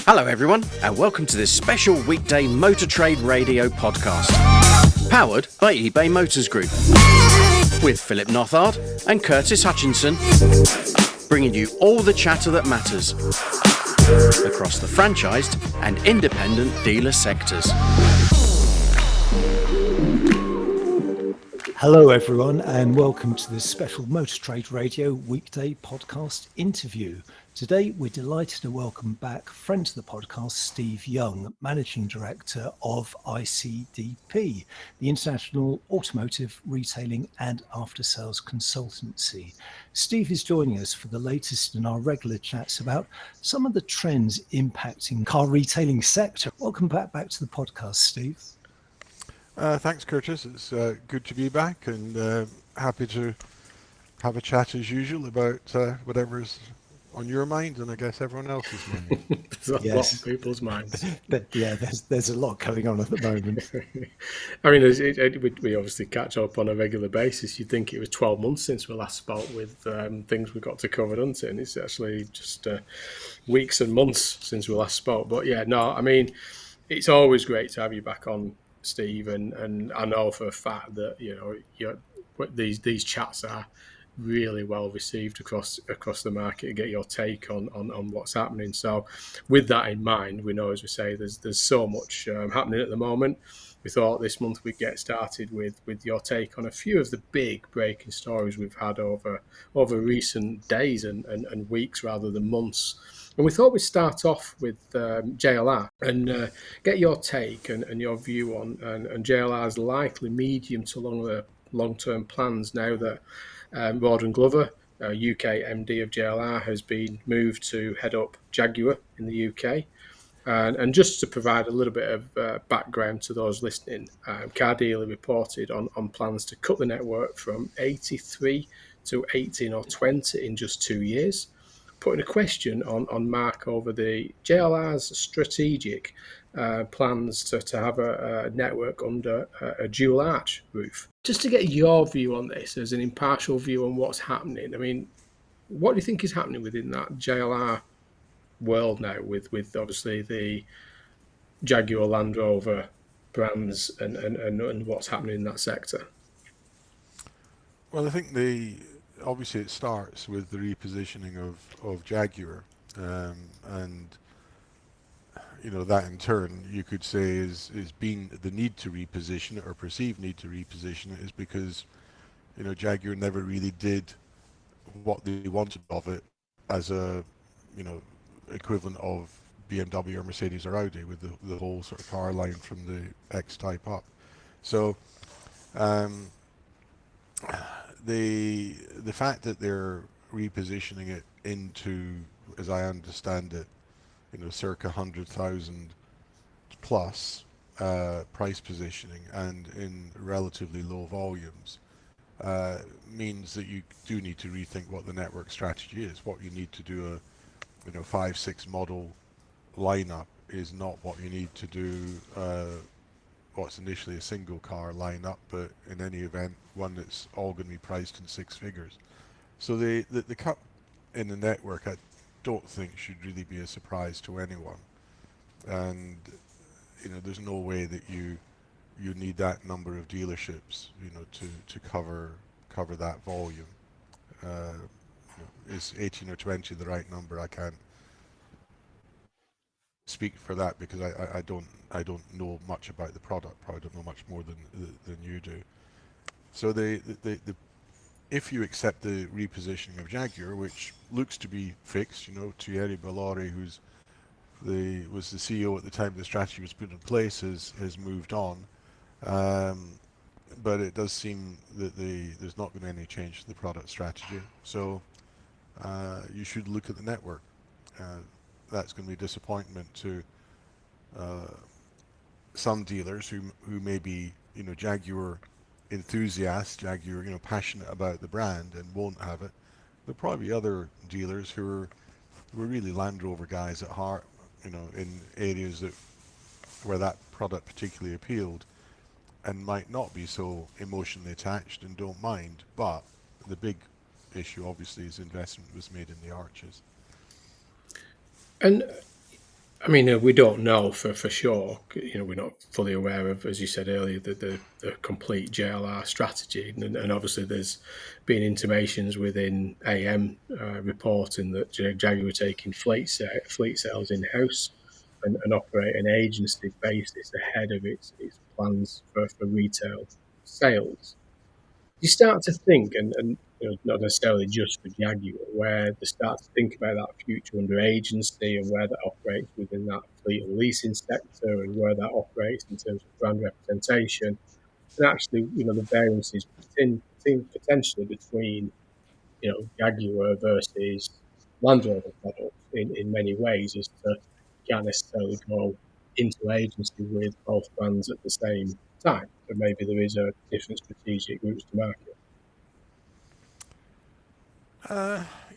Hello everyone, and welcome to this special weekday Motor Trade Radio podcast, powered by eBay Motors Group, with Philip Nothard and Curtis Hutchinson, bringing you all the chatter that matters across the franchised and independent dealer sectors. Hello everyone, and welcome to this special Motor Trade Radio weekday podcast interview. Today we're delighted to welcome back friend to the podcast, Steve Young, Managing Director of ICDP, the International Automotive Retailing and After Sales Consultancy. Steve is joining us for the latest in our regular chats about some of the trends impacting car retailing sector. Welcome back to the podcast, Steve. Thanks, Curtis. It's good to be back and happy to have a chat as usual about whatever's on your mind and I guess everyone else's mind. There's a lot of people's minds. Yeah, there's a lot going on at the moment. I mean, we obviously catch up on a regular basis. You'd think it was 12 months since we last spoke with things we got to cover, doesn't it? And it's actually just weeks and months since we last spoke. But yeah, no, I mean, it's always great to have you back on, Steve, and I know for a fact that these chats are really well received across the market to get your take on what's happening. So with that in mind, we know, as we say, there's so much happening at the moment. We thought this month we'd get started with your take on a few of the big breaking stories we've had over recent days and weeks rather than months. And we thought we'd start off with JLR and get your take and your view on and JLR's likely medium to long-term plans now that Gordon Glover, UK MD of JLR, has been moved to head up Jaguar in the UK. And just to provide a little bit of background to those listening, Car Dealer reported on plans to cut the network from 83 to 18 or 20 in just 2 years, putting a question on Mark over the JLR's strategic plans to have a network under a dual arch roof. Just to get your view on this as an impartial view on what's happening, I mean, what do you think is happening within that JLR world now with obviously the Jaguar Land Rover brands and what's happening in that sector? Well, I think obviously it starts with the repositioning of Jaguar, and that in turn you could say is being the need to reposition it or perceived need to reposition it is because Jaguar never really did what they wanted of it as a equivalent of BMW or Mercedes or Audi with the whole sort of car line from the X type up. So the fact that they're repositioning it into, as I understand it, circa 100,000 plus price positioning and in relatively low volumes means that you do need to rethink what the network strategy is. What you need to do a 5-6 model lineup is not what you need to do what's initially a single car lineup, but in any event one that's all going to be priced in 6 figures. So the cut in the network I don't think should really be a surprise to anyone, and there's no way that you need that number of dealerships to cover that volume. Is 18 or 20 the right number? I can't speak for that because I don't know much about the product. Probably don't know much more than you do. So if you accept the repositioning of Jaguar, which looks to be fixed, Thierry Bolloré, who's was the CEO at the time the strategy was put in place, has moved on. But it does seem that there's not been any change to the product strategy. So you should look at the network. That's going to be a disappointment to some dealers who may be Jaguar enthusiasts, Jaguar passionate about the brand and won't have it. There'll probably be other dealers who are really Land Rover guys at heart, in areas where that product particularly appealed, and might not be so emotionally attached and don't mind. But the big issue obviously is investment was made in the arches. And I mean, we don't know for sure. We're not fully aware of, as you said earlier, the complete JLR strategy, and obviously there's been intimations within AM reporting that Jaguar were taking fleet sales in house and operate an agency basis ahead of its plans for retail sales. You start to think, and not necessarily just for Jaguar, where they start to think about that future under agency and where that operates within that fleet and leasing sector and where that operates in terms of brand representation. And actually, the variances potentially between, Jaguar versus Land Rover products in many ways is to you can't necessarily go into agency with both brands at the same time. So maybe there is a different strategic routes to market.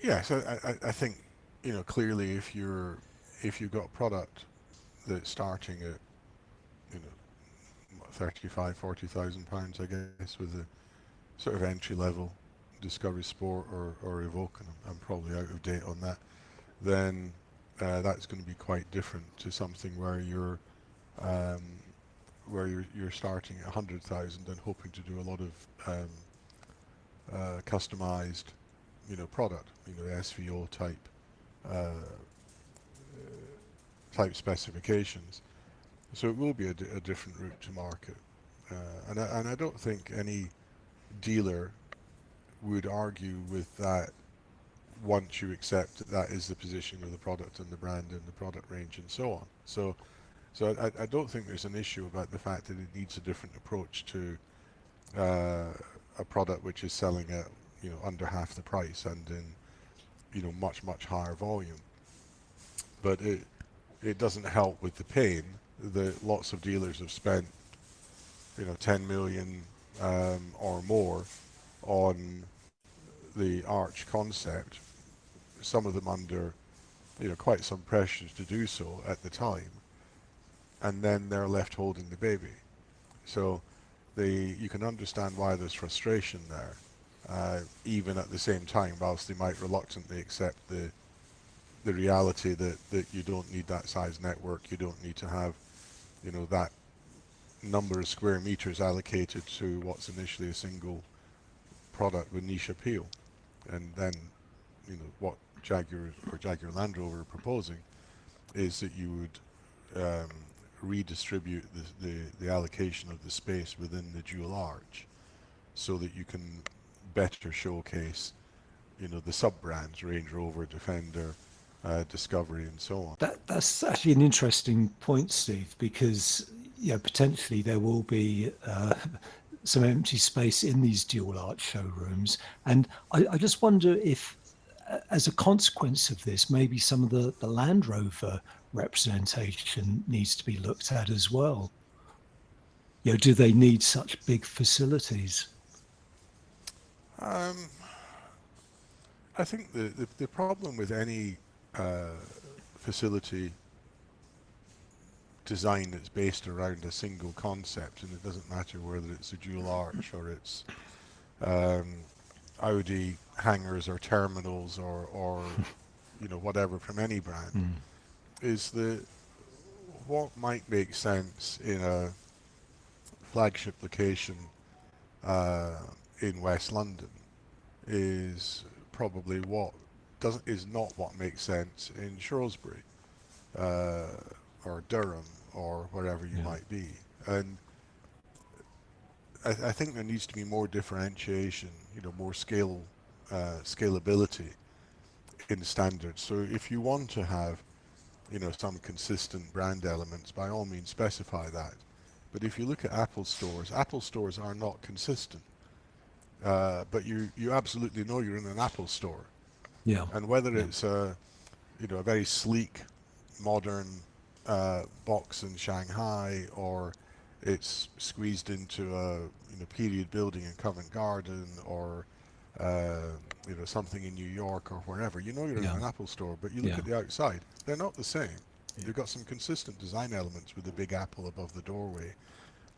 Yeah, so I think clearly if you've got product that's starting at 35,000-40,000 pounds, I guess, with a sort of entry level Discovery Sport or Evoque, and I'm probably out of date on that, then that's going to be quite different to something um, where you're starting at 100,000 and hoping to do a lot of customized product, SVO uh, type specifications. So it will be a different route to market, and I don't think any dealer would argue with that once you accept that that is the position of the product and the brand and the product range and so on. So I don't think there's an issue about the fact that it needs a different approach to a product which is selling at under half the price and in much higher volume. But it doesn't help with the pain that lots of dealers have spent 10 million or more on the Arch concept, some of them under quite some pressure to do so at the time, and then they're left holding the baby. So you can understand why there's frustration there, even at the same time, whilst they might reluctantly accept the reality that you don't need that size network, you don't need to have that number of square meters allocated to what's initially a single product with niche appeal. And then what Jaguar or Jaguar Land Rover are proposing is that you would redistribute the allocation of the space within the dual arch so that you can better showcase the sub-brands, Range Rover, Defender, Discovery, and so on. That's actually an interesting point, Steve, because potentially there will be some empty space in these dual arch showrooms, and I just wonder if, as a consequence of this, maybe some of the Land Rover representation needs to be looked at as well. Do they need such big facilities? Um, I think the problem with any facility design that's based around a single concept, and it doesn't matter whether it's a dual arch or it's um, Audi hangars or terminals or whatever from any brand, is that what might make sense in a flagship location in West London is probably what is not what makes sense in Shrewsbury uh, or Durham or wherever you might be. And I think there needs to be more differentiation, more scalability in standards. So if you want to have some consistent brand elements, by all means specify that. But if you look at Apple stores are not consistent. But you absolutely know you're in an Apple store. Yeah. And whether it's a very sleek, modern box in Shanghai, or it's squeezed into a period building in Covent Garden, or something in New York or wherever, you're in an Apple store. But you look at the outside; they're not the same. They've got some consistent design elements with the big apple above the doorway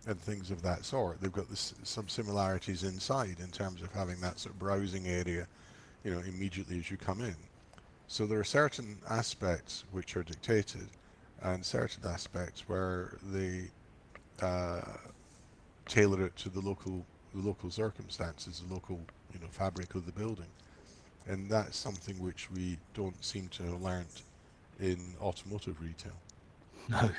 and things of that sort. They've got some similarities inside in terms of having that sort of browsing area, immediately as you come in. So there are certain aspects which are dictated, and certain aspects where they uh, tailor it to the local circumstances, the local fabric of the building, and that's something which we don't seem to have learnt in automotive retail. No.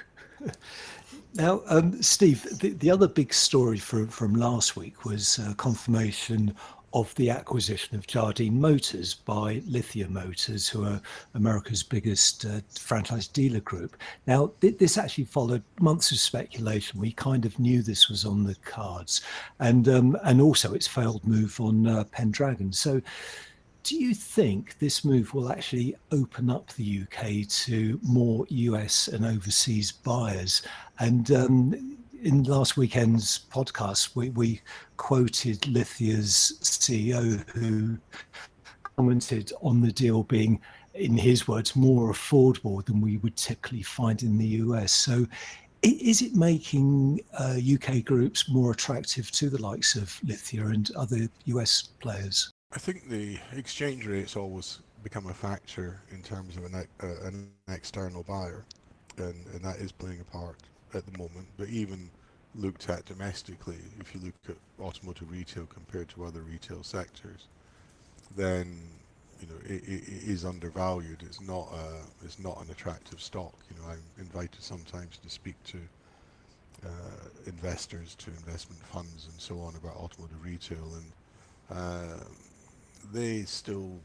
Now, Steve, the other big story from last week was confirmation of the acquisition of Jardine Motors by Lithia Motors, who are America's biggest franchise dealer group. Now, this actually followed months of speculation. We kind of knew this was on the cards, and also its failed move on Pendragon. So, do you think this move will actually open up the UK to more US and overseas buyers? And in last weekend's podcast, we quoted Lithia's CEO, who commented on the deal being, in his words, more affordable than we would typically find in the US. So is it making UK groups more attractive to the likes of Lithia and other US players? I think the exchange rates always become a factor in terms of an external buyer, and that is playing a part at the moment. But even looked at domestically, if you look at automotive retail compared to other retail sectors, then it is undervalued. It's not an attractive stock. I'm invited sometimes to speak to investors, to investment funds, and so on about automotive retail, and they still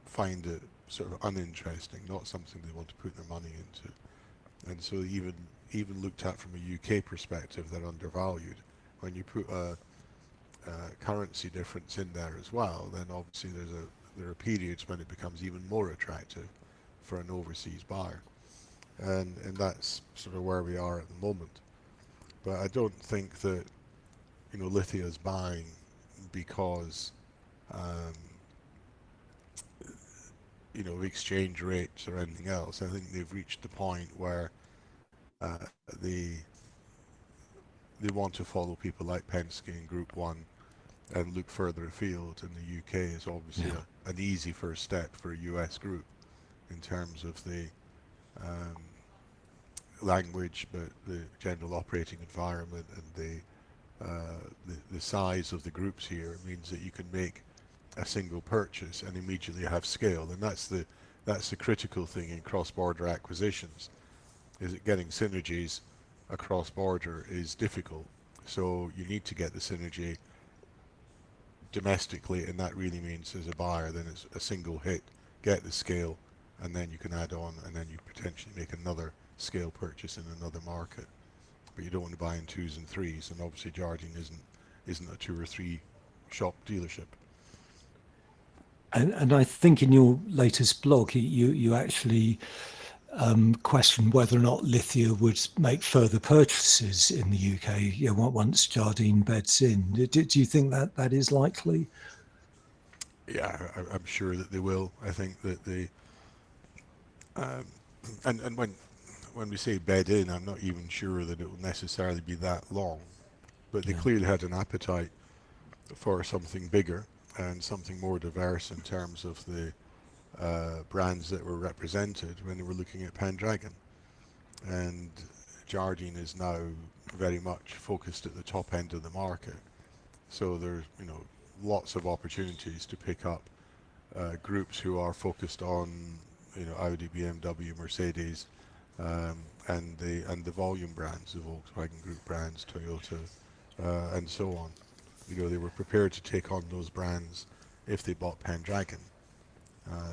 find it sort of uninteresting, not something they want to put their money into. And so even looked at from a UK perspective, they're undervalued. When you put a currency difference in there as well, then obviously there are periods when it becomes even more attractive for an overseas buyer, and that's sort of where we are at the moment. But I don't think that Lithia is buying because um, exchange rates or anything else. I think they've reached the point where uh, they they want to follow people like Penske and Group One and look further afield. And the UK is obviously Yeah. an easy first step for a US group in terms of the um, language, but the general operating environment and the size of the groups here means that you can make a single purchase and immediately have scale, and that's the critical thing in cross-border acquisitions. Is that getting synergies across border is difficult, so you need to get the synergy domestically, and that really means as a buyer, then it's a single hit, get the scale, and then you can add on, and then you potentially make another scale purchase in another market. But you don't want to buy in twos and threes, and obviously Jardine isn't a two or three shop dealership. And I think in your latest blog, you actually questioned whether or not Lithia would make further purchases in the UK, once Jardine beds in. Do you think that is likely? Yeah, I'm sure that they will. I think that they um, and when we say bed in, I'm not even sure that it will necessarily be that long, but they Yeah. clearly had an appetite for something bigger and something more diverse in terms of the brands that were represented when they were looking at Pendragon. And Jardine is now very much focused at the top end of the market. So there's lots of opportunities to pick up groups who are focused on Audi, BMW, Mercedes, and the volume brands, the Volkswagen Group brands, Toyota, and so on. They were prepared to take on those brands if they bought Pendragon.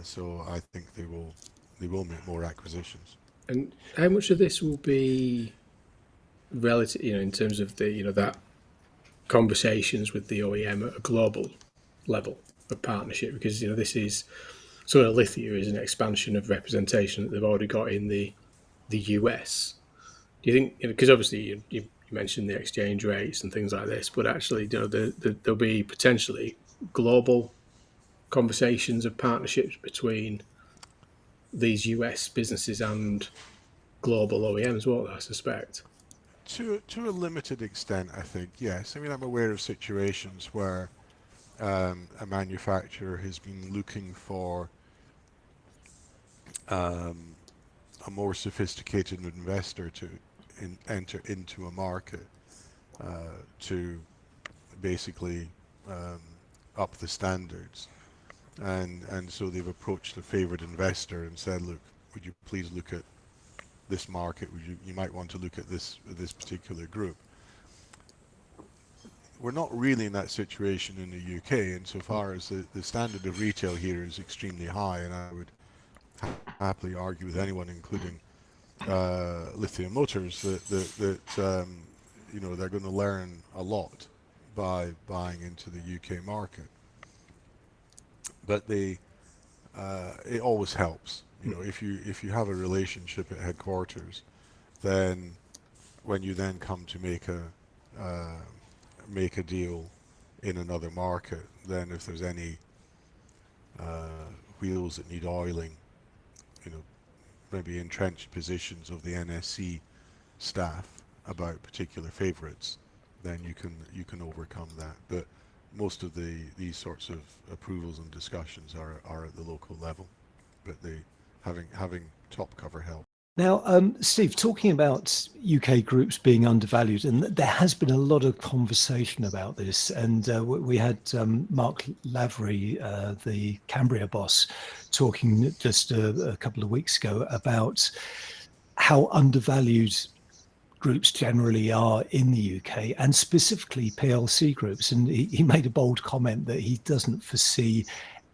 So I think they will make more acquisitions. And how much of this will be relative, in terms of the, that conversations with the OEM at a global level of partnership? Because, this is sort of Lithia is an expansion of representation that they've already got in the US. Do you think, because obviously you mentioned the exchange rates and things like this, but actually, there'll be potentially global conversations of partnerships between these US businesses and global OEMs, won't they, I suspect? To a limited extent, I think, yes. I mean, I'm aware of situations where a manufacturer has been looking for a more sophisticated investor to enter into a market to basically up the standards, and so they've approached a favoured investor and said, look, would you please look at this market? You might want to look at this particular group. We're not really in that situation in the UK, insofar as the standard of retail here is extremely high, and I would happily argue with anyone, including Lithium Motors, that you know, they're going to learn a lot by buying into the UK market. But it always helps, you know, if you have a relationship at headquarters, then when you then come to make a deal in another market, then if there's any wheels that need oiling, you know, maybe entrenched positions of the NSC staff about particular favourites, then you can overcome that. But most of these sorts of approvals and discussions are at the local level, but having top cover help. Now, Steve, talking about UK groups being undervalued, and there has been a lot of conversation about this, and we had Mark Lavery, the Cambria boss, talking just a couple of weeks ago about how undervalued groups generally are in the UK, and specifically PLC groups. And he made a bold comment that he doesn't foresee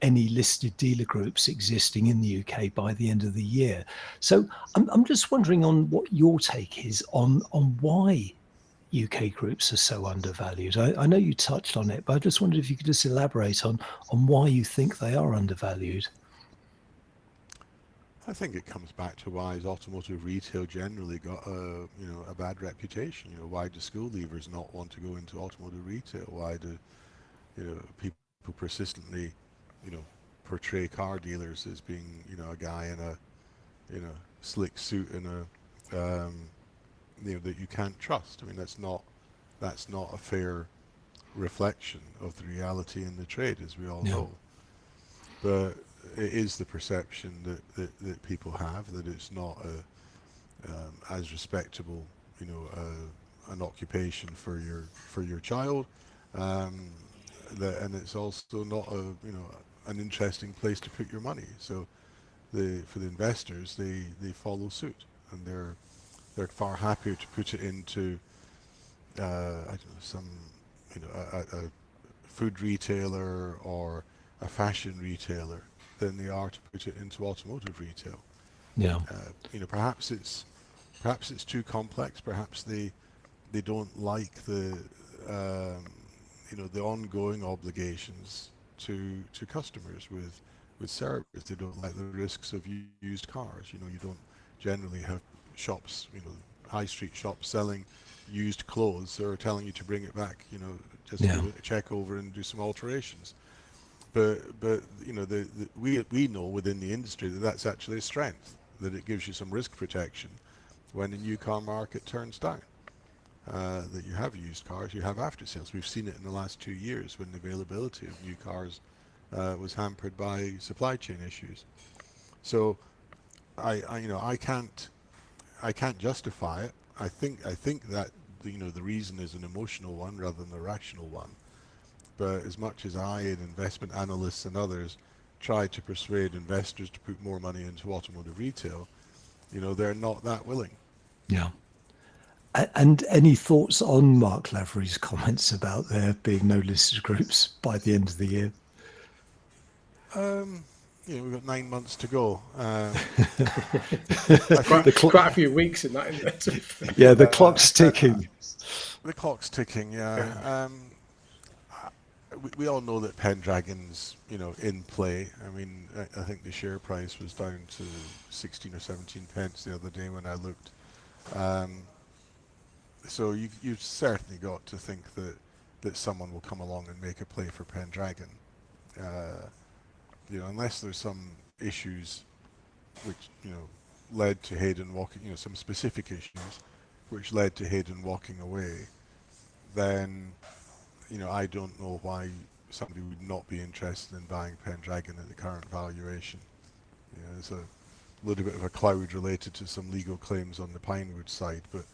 any listed dealer groups existing in the UK by the end of the year. So I'm just wondering on what your take is on why UK groups are so undervalued. I know you touched on it, but I just wondered if you could just elaborate on why you think they are undervalued. I think it comes back to why has automotive retail generally got a bad reputation. You know, why do school leavers not want to go into automotive retail? Why do people persistently portray car dealers as being a guy in a slick suit and a that you can't trust? I mean, that's not a fair reflection of the reality in the trade, as we all know. But it is the perception that people have that it's not as respectable, an occupation for your child, and it's also not an interesting place to put your money. So for the investors, they follow suit, and they're far happier to put it into I don't know, some a food retailer or a fashion retailer than they are to put it into automotive retail. Yeah. Perhaps it's too complex. Perhaps they don't like the the ongoing obligations to customers with service. They don't like the risks of used cars. You don't generally have shops, high street shops selling used clothes or telling you to bring it back. Just give it a check over and do some alterations. But we know within the industry that that's actually a strength, that it gives you some risk protection when the new car market turns down. That you have used cars, you have after sales. We've seen it in the last 2 years when the availability of new cars was hampered by supply chain issues. So I can't justify it. I think that the reason is an emotional one rather than a rational one. But as much as I and investment analysts and others try to persuade investors to put more money into automotive retail, they're not that willing. Yeah. And any thoughts on Mark Lavery's comments about there being no listed groups by the end of the year? We've got 9 months to go. Quite a few weeks in that, isn't it? Yeah, the clock's ticking. The clock's ticking, yeah. We all know that Pendragon's, in play. I mean, I think the share price was down to 16 or 17 pence the other day when I looked. So you've certainly got to think that someone will come along and make a play for Pendragon. Unless there's some issues which, led to Hayden walking, some specific issues which led to Hayden walking away, then I don't know why somebody would not be interested in buying Pendragon at the current valuation. There's little bit of a cloud related to some legal claims on the Pinewood side, but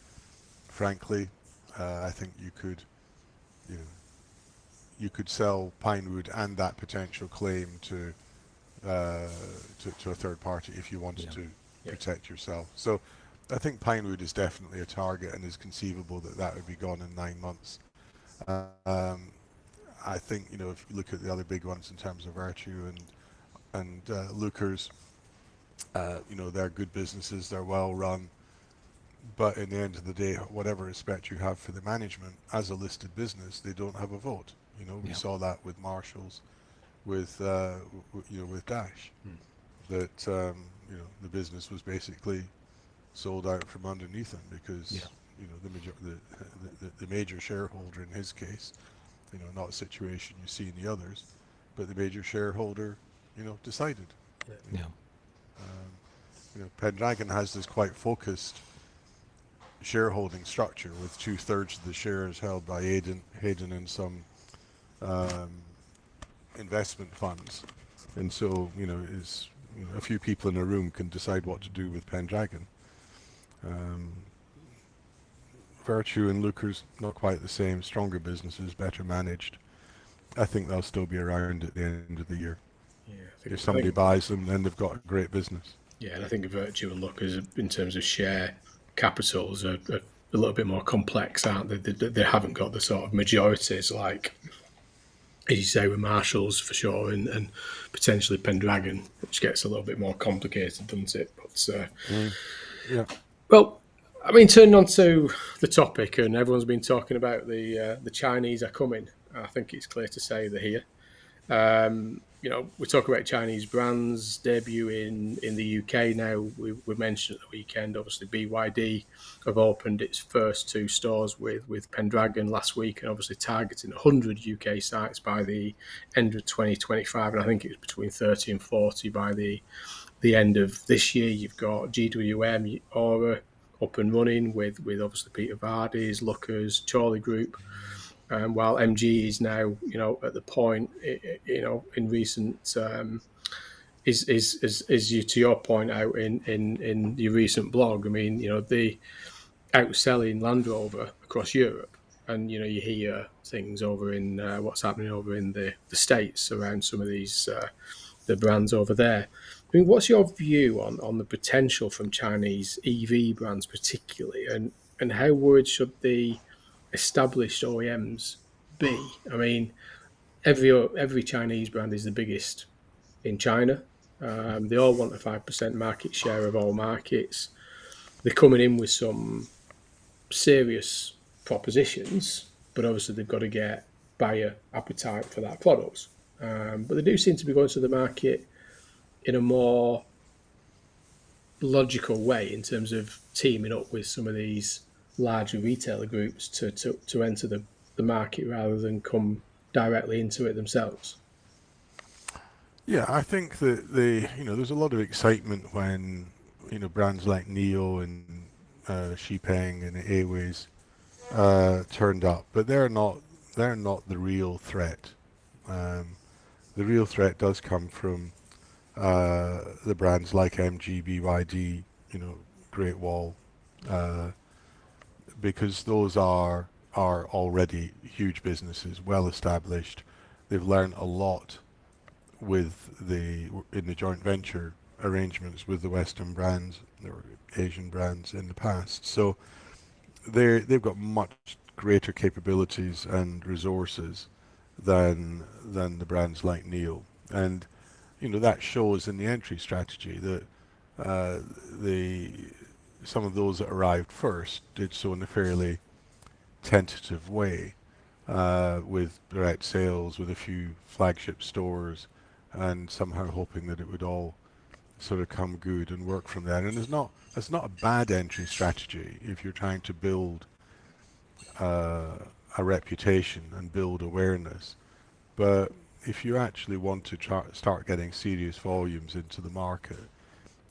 frankly, I think you could, you know, you could sell Pinewood and that potential claim to a third party if you wanted to protect yourself. So I think Pinewood is definitely a target, and is conceivable that that would be gone in 9 months. I think, you know, if you look at the other big ones in terms of Virtue and Lookers, you know, they're good businesses, they're well run, but in the end of the day, whatever respect you have for the management as a listed business, they don't have a vote. You know, we saw that with Marshalls, with you know, with Dash, that you know, the business was basically sold out from underneath them because you know, the major shareholder in his case, you know, not a situation you see in the others, but the major shareholder, you know, decided. You know, Pendragon has this quite focused shareholding structure with 2/3 of the shares held by Hayden and some investment funds, and so, you know, is, you know, a few people in a room can decide what to do with Pendragon. Virtue and Lookers, not quite the same, stronger businesses, better managed. I think they'll still be around at the end of the year. If somebody buys them, then they've got a great business. Yeah, and I think Virtue and Lookers, in terms of share capitals, are a little bit more complex, aren't they? They haven't got the sort of majorities like, as you say, with Marshalls for sure, and potentially Pendragon, which gets a little bit more complicated, doesn't it? But Yeah. well, I mean, turning on to the topic, and everyone's been talking about the Chinese are coming. I think it's clear to say they're here. You know, we talk about Chinese brands debuting in the UK now. We mentioned at the weekend, obviously, BYD have opened its first 2 stores with Pendragon last week, and obviously targeting 100 UK sites by the end of 2025. And I think it was between 30 and 40 by the end of this year. You've got GWM, Aura up and running with obviously Peter Vardy's, Lookers, Charlie Group. While MG is now, you know, at the point, you know, in recent, is you, to your point out in your recent blog. I mean, you know, the outselling Land Rover across Europe, and you know, you hear things over in what's happening over in the States around some of these the brands over there. I mean, what's your view on the potential from Chinese EV brands particularly, and how worried should the established OEMs be? I mean, every Chinese brand is the biggest in China. They all want a 5% market share of all markets. They're coming in with some serious propositions, but obviously they've got to get buyer appetite for that product. But they do seem to be going to the market in a more logical way in terms of teaming up with some of these larger retailer groups to enter the market rather than come directly into it themselves. Yeah, I think that you know, there's a lot of excitement when, you know, brands like NIO and Xipeng and Airways turned up, but they're not the real threat. The real threat does come from the brands like MG, BYD, you know, Great Wall, because those are already huge businesses, well established. They've learned a lot in the joint venture arrangements with the Western brands or Asian brands in the past. So they've got much greater capabilities and resources than the brands like NIO, and you know, that shows in the entry strategy that some of those that arrived first did so in a fairly tentative way, with direct sales, with a few flagship stores, and somehow hoping that it would all sort of come good and work from there. And it's not a bad entry strategy if you're trying to build a reputation and build awareness. But if you actually want to start getting serious volumes into the market,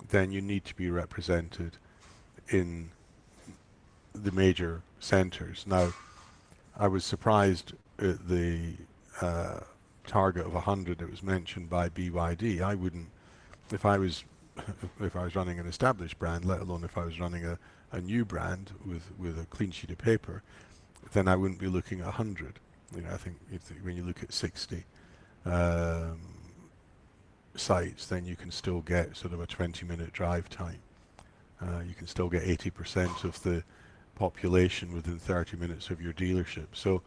then you need to be represented in the major centres. Now, I was surprised at the target of 100 that was mentioned by BYD. I wouldn't, if I was if I was running an established brand, let alone if I was running a new brand with a clean sheet of paper, then I wouldn't be looking at 100. I think when you look at 60 um, sites, then you can still get sort of a 20-minute drive time. You can still get 80% of the population within 30 minutes of your dealership. So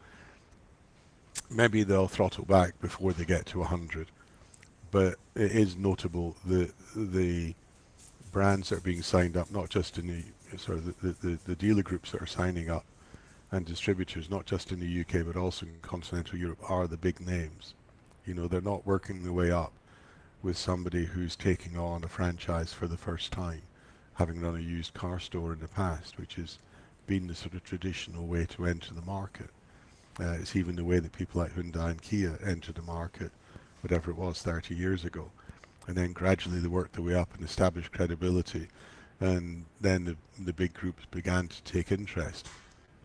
maybe they'll throttle back before they get to 100. But it is notable that the brands that are being signed up, not just in the dealer groups that are signing up, and distributors, not just in the UK but also in continental Europe, are the big names. They're not working their way up with somebody who's taking on a franchise for the first time, having run a used car store in the past, which has been the sort of traditional way to enter the market. It's even the way that people like Hyundai and Kia entered the market, whatever it was, 30 years ago. And then gradually they worked their way up and established credibility. And then the big groups began to take interest.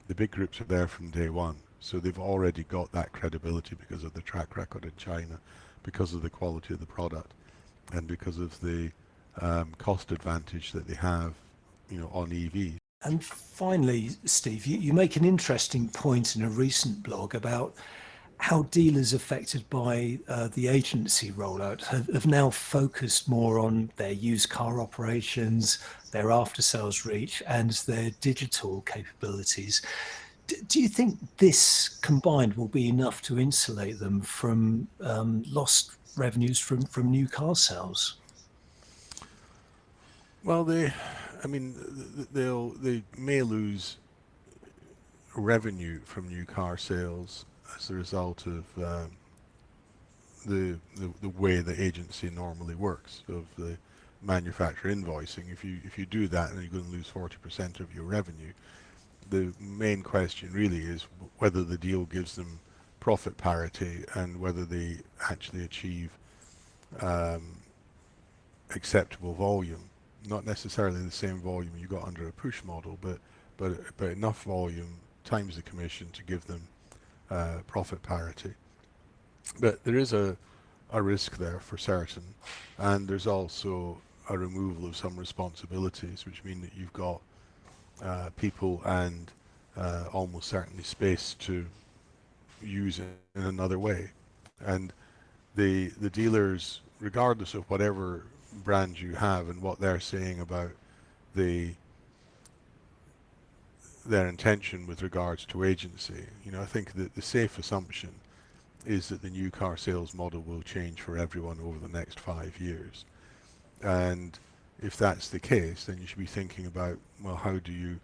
The big groups are there from day one. So they've already got that credibility because of the track record in China, because of the quality of the product, and because of the cost advantage that they have, on EVs. And finally, Steve, you make an interesting point in a recent blog about how dealers affected by the agency rollout have now focused more on their used car operations, their after-sales reach, and their digital capabilities. Do you think this combined will be enough to insulate them from lost revenues from new car sales? Well, they may lose revenue from new car sales as a result of the way the agency normally works, of the manufacturer invoicing. If you do that, then you're going to lose 40% of your revenue. The main question really is whether the deal gives them profit parity and whether they actually achieve acceptable volume. Not necessarily the same volume you got under a push model, but enough volume times the commission to give them profit parity. But there is a risk there for certain, and there's also a removal of some responsibilities, which mean that you've got people and almost certainly space to use it in another way. And the dealers, regardless of whatever brand you have and what they're saying about their intention with regards to agency, I think that the safe assumption is that the new car sales model will change for everyone over the next 5 years. And if that's the case, then you should be thinking about, well, how do you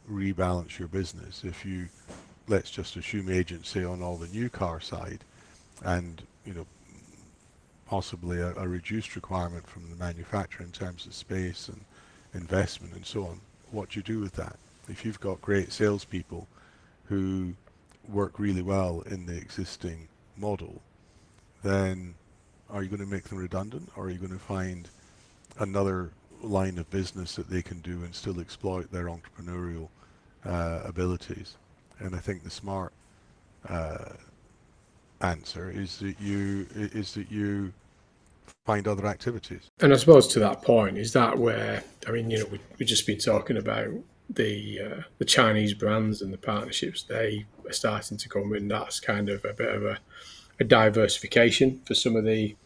rebalance your business? If you, let's just assume agency on all the new car side, and possibly a reduced requirement from the manufacturer in terms of space and investment and so on, what do you do with that? If you've got great salespeople who work really well in the existing model, then are you going to make them redundant, or are you going to find another line of business that they can do and still exploit their entrepreneurial abilities? And I think the smart answer is that you find other activities. And I suppose to that point, is that where, we've just been talking about the Chinese brands and the partnerships they are starting to come in. That's kind of a bit of a diversification for some of the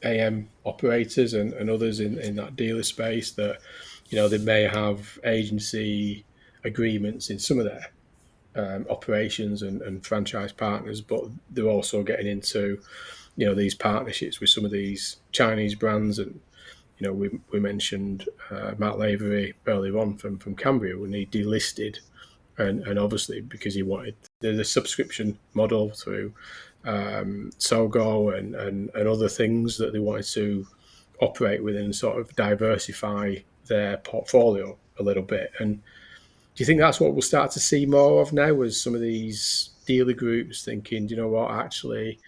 AM operators and others in that dealer space, that they may have agency agreements in some of their operations and franchise partners, but they're also getting into these partnerships with some of these Chinese brands. And we mentioned Matt Lavery earlier on from Cambria when he delisted, and obviously because he wanted the subscription model through Sogo and other things that they wanted to operate within and sort of diversify their portfolio a little bit. And do you think that's what we'll start to see more of now, as some of these dealer groups thinking, do you know what, actually,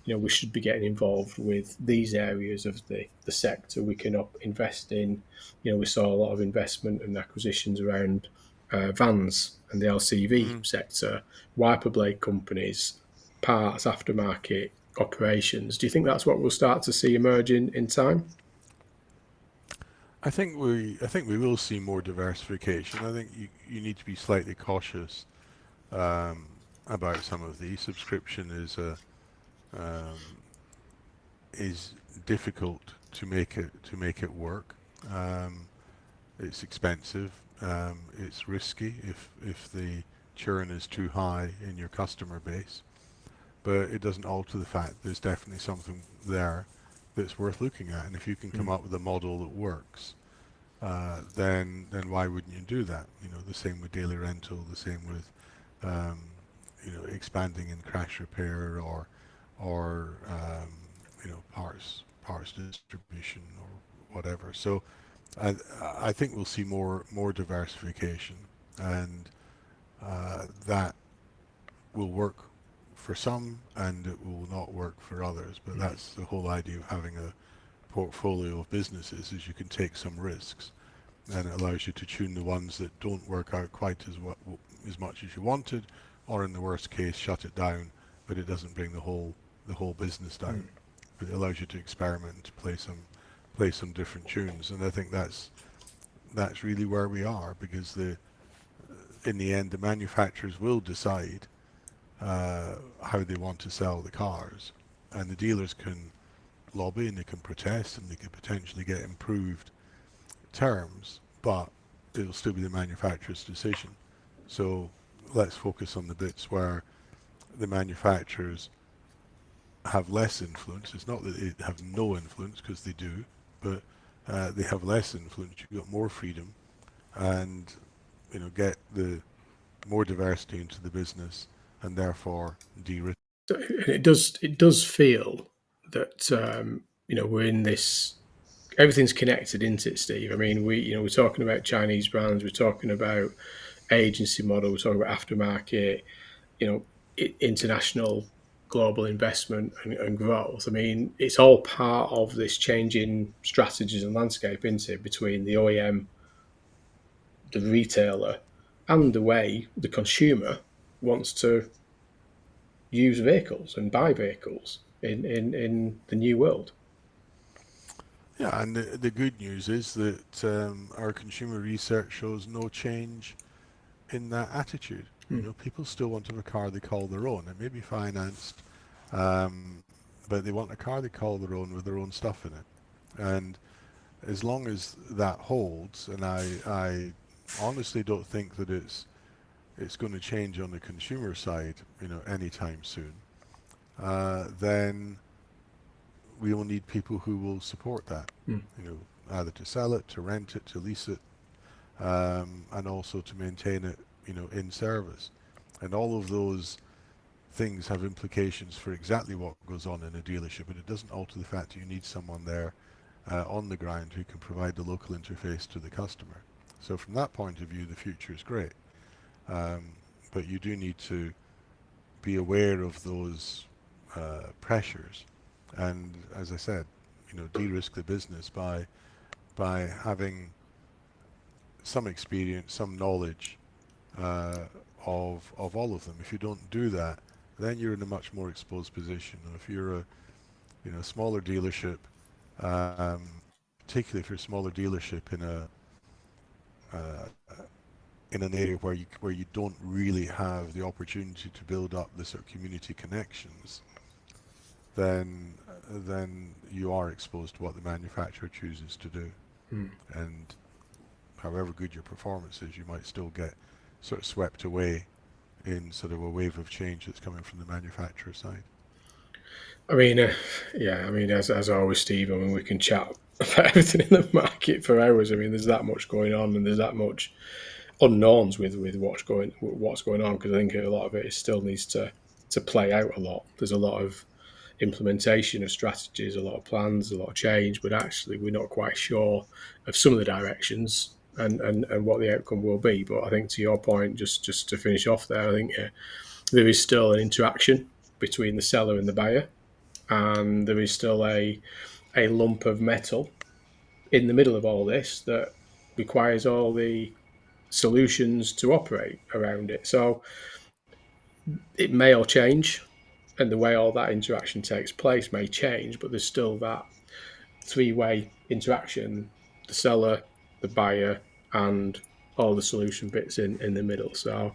we should be getting involved with these areas of the sector we can invest in? We saw a lot of investment and acquisitions around vans and the LCV sector, wiper blade companies, parts, aftermarket operations. Do you think that's what we'll start to see emerging in time? I think we will see more diversification. I think you need to be slightly cautious um, about some of these. Subscription um, is difficult to make it work. Um, it's expensive. It's risky if the churn is too high in your customer base. But it doesn't alter the fact there's definitely something there that's worth looking at. And if you can come up with a model that works, then why wouldn't you do that? You know, the same with daily rental, the same with um, expanding in crash repair or parts distribution or whatever. So I I think we'll see more diversification, and that will work for some, and it will not work for others. But that's the whole idea of having a portfolio of businesses, is you can take some risks, and it allows you to tune the ones that don't work out quite as much as you wanted, or in the worst case, shut it down. But it doesn't bring the whole business down. But it allows you to experiment and to play some different tunes. And I think that's really where we are, because in the end the manufacturers will decide how they want to sell the cars, and the dealers can lobby and they can protest and they can potentially get improved terms, but it'll still be the manufacturer's decision. So let's focus on the bits where the manufacturers have less influence. It's not that they have no influence, because they do, but they have less influence. You've got more freedom, and get the more diversity into the business, and therefore de-risk. It does feel that we're in this. Everything's connected, isn't it, Steve? I mean, we're talking about Chinese brands, we're talking about agency model, we're talking about aftermarket, international, global investment and growth. I mean, it's all part of this changing strategies and landscape, isn't it, between the OEM, the retailer, and the way the consumer wants to use vehicles and buy vehicles in the new world. Yeah, and the good news is that our consumer research shows no change in that attitude. People still want to have a car they call their own. It may be financed, um, but they want a car they call their own with their own stuff in it. And as long as that holds, and I honestly don't think that it's going to change on the consumer side, anytime soon, then we will need people who will support that, either to sell it, to rent it, to lease it, and also to maintain it, in service. And all of those things have implications for exactly what goes on in a dealership, but it doesn't alter the fact that you need someone there on the ground who can provide the local interface to the customer. So from that point of view, the future is great. Um, but you do need to be aware of those pressures, and as I said, de-risk the business by having some experience, some knowledge of all of them. If you don't do that, then you're in a much more exposed position. And if you're a smaller dealership, um, particularly if you're a smaller dealership uh, in an area where you don't really have the opportunity to build up the sort of community connections, then you are exposed to what the manufacturer chooses to do. And however good your performance is, you might still get sort of swept away in sort of a wave of change that's coming from the manufacturer side. I mean, yeah, I mean, as always, Steve, I mean, we can chat about everything in the market for hours. I mean, there's that much going on, and there's that much unknowns with what's going on, because I think a lot of it still needs to play out a lot. There's a lot of implementation of strategies, a lot of plans, a lot of change, but actually we're not quite sure of some of the directions and what the outcome will be. But I think, to your point, just to finish off there, I think there is still an interaction between the seller and the buyer, and there is still a lump of metal in the middle of all this that requires all the solutions to operate around it. So it may all change, and the way all that interaction takes place may change, but there's still that three-way interaction the seller, the buyer, and all the solution bits in the middle. So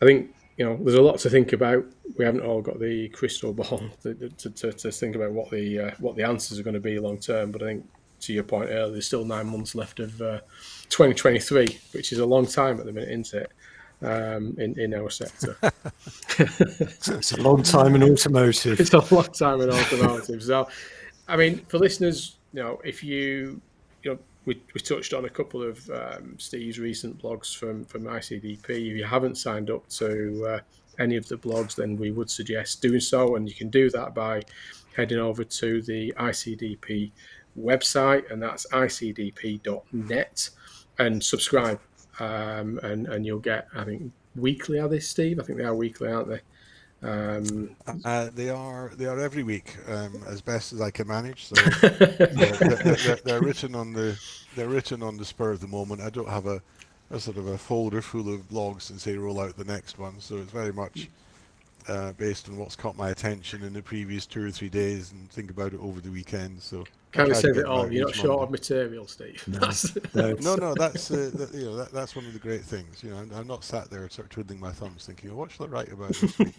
I think, there's a lot to think about. We haven't all got the crystal ball to think about what the answers are going to be long term. But I think, to your point earlier, there's still 9 months left of 2023, which is a long time at the minute, isn't it? In our sector. It's a long time in automotive. It's a long time in automotive. So, I mean, for listeners, if we touched on a couple of Steve's recent blogs from ICDP. If you haven't signed up to any of the blogs, then we would suggest doing so. And you can do that by heading over to the ICDP website, and that's icdp.net, and subscribe. And you'll get, I think, weekly, are they, Steve? I think they are weekly, aren't they? They are every week, as best as I can manage. So they're written on the spur of the moment. I don't have a sort of a folder full of blogs and say roll out the next one. So it's very much based on what's caught my attention in the previous 2 or 3 days, and think about it over the weekend. So kind of said it all. You're not short of material, Steve. No, that's that's one of the great things. I'm not sat there sort of twiddling my thumbs thinking, what shall I write about this week?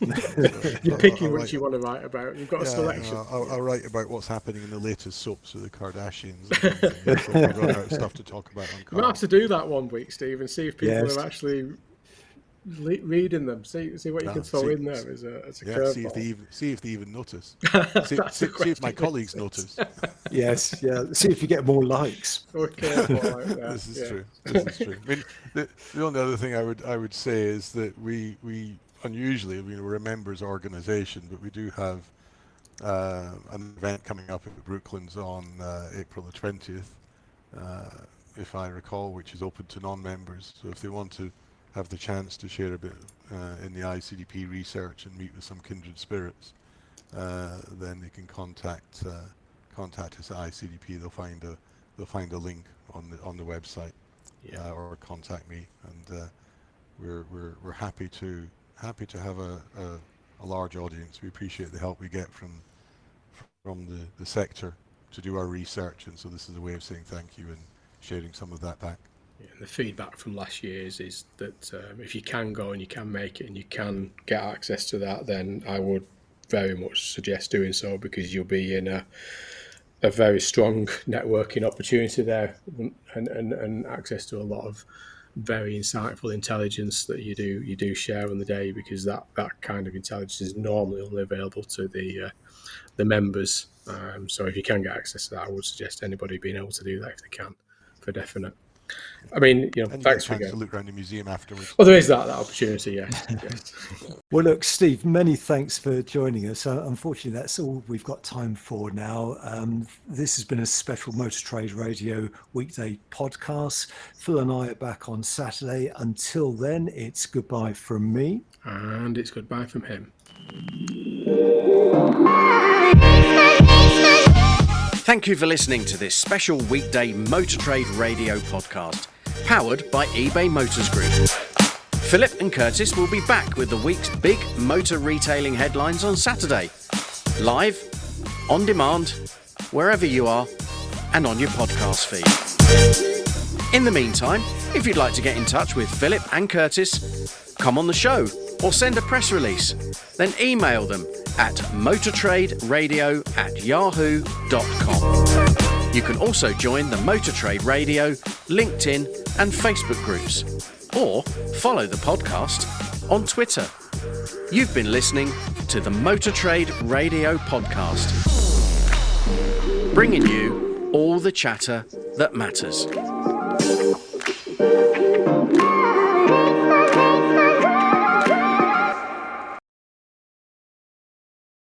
You're picking what you want to write about. You've got a selection. I'll write about what's happening in the latest soaps with the Kardashians. I've run out of stuff to talk about on cars. You might have to do that one week, Steve, and see if people are actually reading them. See what you can throw in there as a curveball. See if they even notice. see if my colleagues notice. Yes, yeah. See if you get more likes. This is true. I mean, the only other thing I would say is that we unusually, we're a members organisation, but we do have an event coming up at Brooklands on April the 20th, if I recall, which is open to non-members. So if they want to have the chance to share a bit in the ICDP research and meet with some kindred spirits, then they can contact us at ICDP. They'll find a link on the website, or contact me, and we're happy to have a large audience. We appreciate the help we get from the sector to do our research, and so this is a way of saying thank you and sharing some of that back. The feedback from last year's is that if you can go and you can make it and you can get access to that, then I would very much suggest doing so, because you'll be in a very strong networking opportunity there, and access to a lot of very insightful intelligence that you do share on the day, because that kind of intelligence is normally only available to the members. So if you can get access to that, I would suggest anybody being able to do that if they can, for definite. I mean, thanks for to look around the museum afterwards. Well, there is that opportunity, yes. Well, look, Steve, many thanks for joining us. Unfortunately, that's all we've got time for now. This has been a special Motor Trade Radio weekday podcast. Phil and I are back on Saturday. Until then, it's goodbye from me. And it's goodbye from him. Thank you for listening to this special weekday Motor Trade Radio podcast, powered by eBay Motors Group. Philip and Curtis will be back with the week's big motor retailing headlines on Saturday. Live, on demand, wherever you are, and on your podcast feed. In the meantime, if you'd like to get in touch with Philip and Curtis, come on the show or send a press release, then email them at motortraderadio@yahoo.com. You can also join the Motor Trade Radio, LinkedIn and Facebook groups, or follow the podcast on Twitter. You've been listening to the Motor Trade Radio podcast, bringing you all the chatter that matters.